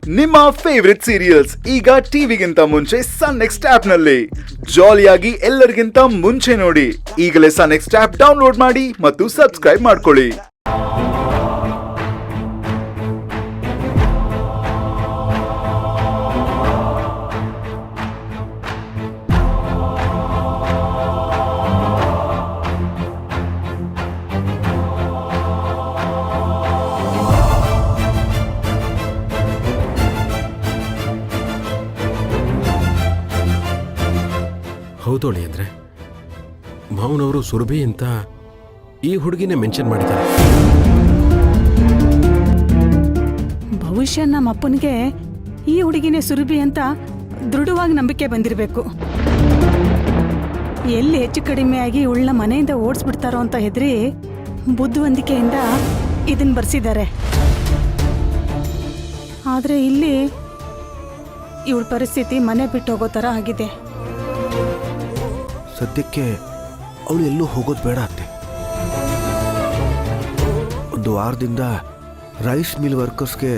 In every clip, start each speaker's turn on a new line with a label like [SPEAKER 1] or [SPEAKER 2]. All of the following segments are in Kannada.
[SPEAKER 1] ನಿಮ್ಮ ಫೇವರಿಟ್ ಸೀರಿಯಲ್ಸ್ ಈಗ ಟಿವಿಗಿಂತ ಮುಂಚೆ ಸನ್ ನೆಕ್ಸ್ಟ್ ಆಪ್ ನಲ್ಲಿ ಜಾಲಿಯಾಗಿ ಎಲ್ಲರಿಗಿಂತ ಮುಂಚೆ ನೋಡಿ. ಈಗಲೇ ಸನ್ ನೆಕ್ಸ್ಟ್ ಆಪ್ ಡೌನ್ಲೋಡ್ ಮಾಡಿ ಮತ್ತು ಸಬ್ಸ್ಕ್ರೈಬ್ ಮಾಡ್ಕೊಳ್ಳಿ.
[SPEAKER 2] ಹೌದೋಳಿ ಅಂದ್ರೆ ಮಾವನವರು ಸುರಭಿ ಅಂತ ಈ ಹುಡುಗಿನೇ ಮೆನ್ಷನ್ ಮಾಡಿದ್ದಾರೆ.
[SPEAKER 3] ಬಹುಶಃ ನಮ್ಮ ಅಪ್ಪನಿಗೆ ಈ ಹುಡುಗಿನೇ ಸುರಭಿ ಅಂತ ದೃಢವಾಗಿ ನಂಬಿಕೆ ಬಂದಿರಬೇಕು. ಎಲ್ಲಿ ಹೆಚ್ಚು ಕಡಿಮೆಯಾಗಿ ಉಳ್ಳ ಮನೆಯಿಂದ ಓಡಿಸ್ಬಿಡ್ತಾರೋ ಅಂತ ಹೆದರಿ ಬುದ್ಧಿವಂತಿಕೆಯಿಂದ ಇದನ್ನ ಬರ್ಸಿದ್ದಾರೆ. ಆದರೆ ಇಲ್ಲಿ ಇವಳ ಪರಿಸ್ಥಿತಿ ಮನೆ ಬಿಟ್ಟು ಹೋಗೋ ಥರ ಆಗಿದೆ.
[SPEAKER 4] ಸದ್ಯಕ್ಕೆ ಅವಳು ಎಲ್ಲೂ ಹೋಗೋದು ಬೇಡ ಅತ್ತೆ. ಒಂದು ವಾರದಿಂದ ರೈಸ್ ಮಿಲ್ ವರ್ಕರ್ಸ್ಗೆ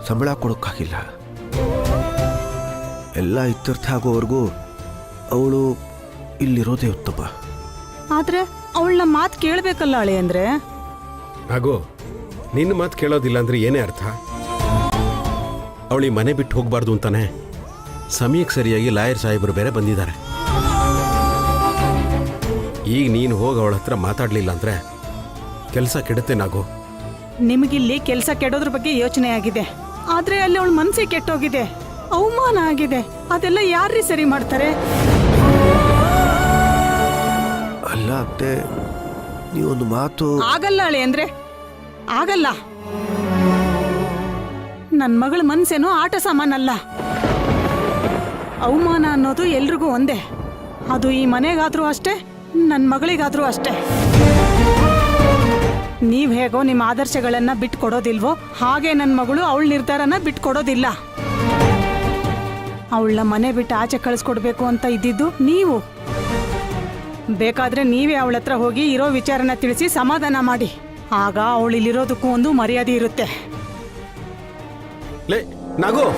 [SPEAKER 4] ಸಂಬಳ ಕೊಡೋಕ್ಕಾಗಿಲ್ಲ. ಎಲ್ಲ ಇತ್ಯರ್ಥ ಆಗೋವರೆಗೂ ಅವಳು ಇಲ್ಲಿರೋದೇ ಉತ್ತಮ.
[SPEAKER 3] ಆದರೆ ಅವಳನ್ನ ಮಾತು ಕೇಳಬೇಕಲ್ಲ ಅಳೆ ಅಂದರೆ.
[SPEAKER 2] ಹಾಗೋ ನಿನ್ನ ಮಾತು ಕೇಳೋದಿಲ್ಲ ಅಂದ್ರೆ ಏನೇ ಅರ್ಥ? ಅವಳಿ ಮನೆ ಬಿಟ್ಟು ಹೋಗಬಾರ್ದು ಅಂತಾನೆ ಸಮಯಕ್ಕೆ ಸರಿಯಾಗಿ ಲಾಯರ್ ಸಾಹೇಬರು ಬೇರೆ ಬಂದಿದ್ದಾರೆ. ಈಗ ನೀನು ಹೋಗಿ ಅವಳ ಹತ್ರ ಮಾತಾಡಲಿಲ್ಲ ಅಂದ್ರೆ ಕೆಲಸ ಕೆಡುತ್ತೆ. ನಾಗೋ
[SPEAKER 3] ನಿಮಗಿಲ್ಲಿ ಕೆಲಸ ಕೆಡೋದ್ರ ಬಗ್ಗೆ ಯೋಚನೆ ಆಗಿದೆ, ಆದ್ರೆ ಅಲ್ಲಿ ಅವಳ ಮನಸ್ಸಿಗೆ ಕೆಟ್ಟೋಗಿದೆ, ಅವಮಾನ ಆಗಿದೆ. ಅದೆಲ್ಲ ಯಾರ್ರೀ ಸರಿ ಮಾಡ್ತಾರೆ?
[SPEAKER 4] ಅಲ್ಲ ಅತ್ತೆ, ನೀವೊಂದು ಮಾತು.
[SPEAKER 3] ಆಗಲ್ಲ ಅಳೆ ಅಂದ್ರೆ ಆಗಲ್ಲ. ನನ್ನ ಮಗಳ ಮನ್ಸೇನೋ ಆಟ ಸಾಮಾನಲ್ಲ. ಅವಮಾನ ಅನ್ನೋದು ಎಲ್ರಿಗೂ ಒಂದೇ. ಅದು ಈ ಮನೆಗಾದ್ರೂ ಅಷ್ಟೇ, ನನ್ನ ಮಗಳಿಗಾದ್ರೂ ಅಷ್ಟೇ. ನೀವ್ ಹೇಗೋ ನಿಮ್ಮ ಆದರ್ಶಗಳನ್ನ ಬಿಟ್ಟು ಕೊಡೋದಿಲ್ವೋ ಹಾಗೆ ನನ್ನ ಮಗಳು ಅವಳ ನಿರ್ಧಾರನ ಬಿಟ್ಟು ಕೊಡೋದಿಲ್ಲ. ಅವಳನ್ನ ಮನೆ ಬಿಟ್ಟು ಆಚೆ ಕಳಿಸ್ಕೊಡ್ಬೇಕು ಅಂತ ಇದ್ದಿದ್ದು ನೀವು. ಬೇಕಾದ್ರೆ ನೀವೇ ಅವಳ ಹತ್ರ ಹೋಗಿ ಇರೋ ವಿಚಾರನ ತಿಳಿಸಿ ಸಮಾಧಾನ ಮಾಡಿ. ಆಗ ಅವಳಿಲ್ಲಿರೋದಕ್ಕೂ ಒಂದು ಮರ್ಯಾದೆ ಇರುತ್ತೆ.
[SPEAKER 2] ಲೇ ನಾಗೋ